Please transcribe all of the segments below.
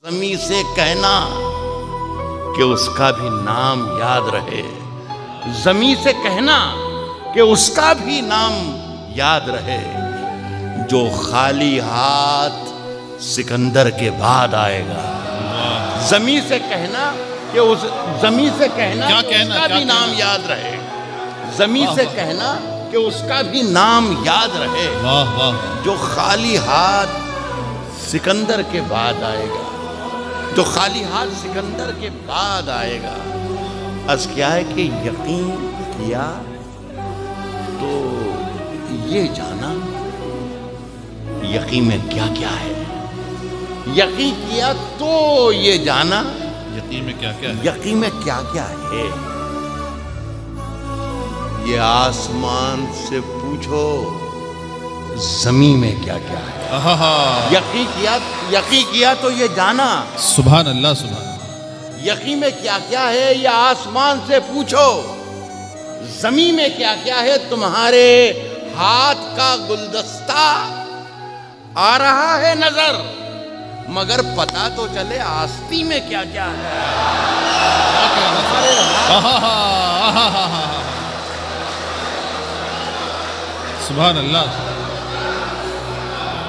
زمین سے کہنا کہ اس کا بھی نام یاد رہے، زمین سے کہنا کہ اس کا بھی نام یاد رہے، جو خالی ہاتھ سکندر کے بعد آئے گا۔ زمین سے کہنا کہ زمین سے کہنا کہ اس کا بھی نام یاد رہے، زمین سے کہنا کہ اس کا بھی نام یاد رہے، جو خالی ہاتھ سکندر کے بعد آئے گا، جو خالی ہاتھ سکندر کے بعد آئے گا۔ عرض کیا ہے کہ یقین کیا تو یہ جانا یقین میں کیا کیا ہے، یقین کیا تو یہ جانا یقین میں کیا کیا ہے، یقین میں کیا کیا ہے۔ یہ آسمان سے پوچھو زمین میں کیا کیا ہے۔ یقین کیا تو یہ جانا، سبحان اللہ سبحان اللہ۔ یقین میں کیا کیا ہے یہ آسمان سے پوچھو، زمین میں کیا کیا ہے۔ تمہارے ہاتھ کا گلدستہ آ رہا ہے نظر، مگر پتہ تو چلے آستی میں کیا کیا ہے۔ سبحان اللہ۔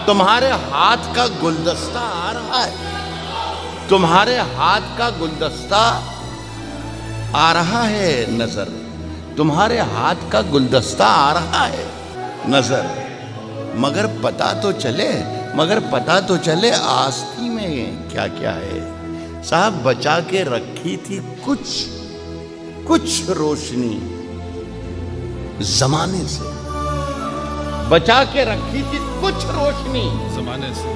تمہارے ہاتھ کا گلدستہ آ رہا ہے، تمہارے ہاتھ کا گلدستہ آ رہا ہے نظر، تمہارے ہاتھ کا گلدستہ آ رہا ہے نظر، مگر پتہ تو چلے آستی میں کیا کیا ہے۔ صاحب بچا کے رکھی تھی کچھ روشنی زمانے سے، بچا کے رکھی تھی کچھ روشنی زمانے سے،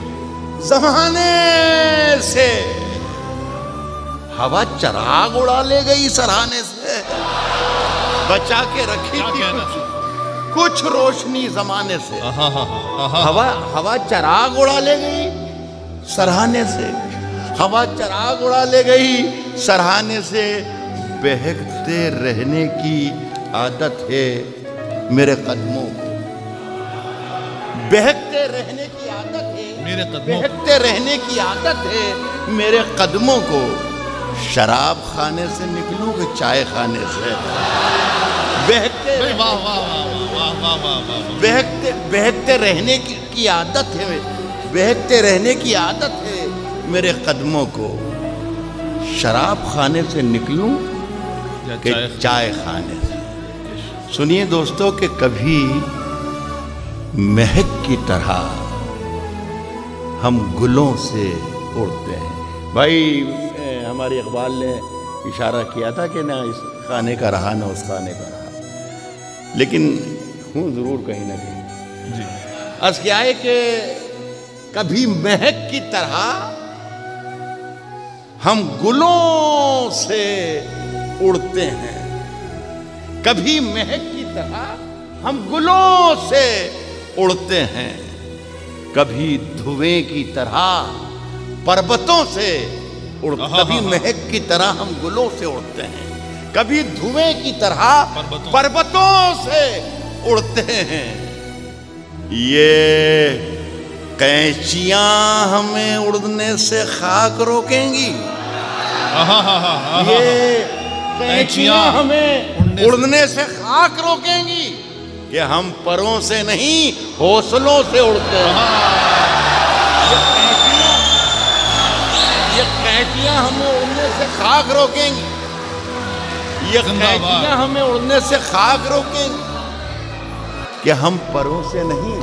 ہوا چراغ اڑا لے گئی سرہانے سے۔ بچا کے رکھی تھی کچھ روشنی زمانے سے، ہوا چراغ اڑا لے گئی سرہانے سے، ہوا چراغ اڑا لے گئی سرہانے سے۔ بہکتے رہنے کی عادت ہے میرے قدموں کو، بہکتے رہنے کی عادت ہے، بہکتے رہنے کی عادت ہے میرے قدموں کو۔ شراب خانے سے نکلوں کہ چائے خانے سے، بہکتے رہنے کی عادت ہے، بہکتے رہنے کی عادت ہے میرے قدموں کو۔ شراب خانے سے نکلوں کہ چائے خانے سے۔ سنیے دوستو کہ کبھی مہک کی طرح ہم گلوں سے اڑتے ہیں۔ بھائی ہماری اقبال نے اشارہ کیا تھا کہ نہ اس خانے کا رہا نہ اس خانے کا رہا، لیکن ہوں ضرور کہیں نہ کہیں جی۔ عرض کیا ہے کہ کبھی مہک کی طرح ہم گلوں سے اڑتے ہیں، کبھی مہک کی طرح ہم گلوں سے اڑتے ہیں، کبھی دھویں کی طرح پربتوں سے کبھی مہک کی طرح ہم گلوں سے اڑتے ہیں، کبھی دھویں کی طرح پربتوں سے اڑتے ہیں۔ یہ قینچیاں ہمیں اڑنے سے خاک روکیں گی، یہ قینچیاں ہمیں اڑنے سے خاک روکیں گی کہ ہم پروں سے نہیں حوصلوں سے اڑتے ہیں۔ یہ قینچیاں ہمیں اڑنے سے خاک روکیں گی، یہ قینچیاں ہمیں اڑنے سے خاک روکیں گی کہ ہم پروں سے نہیں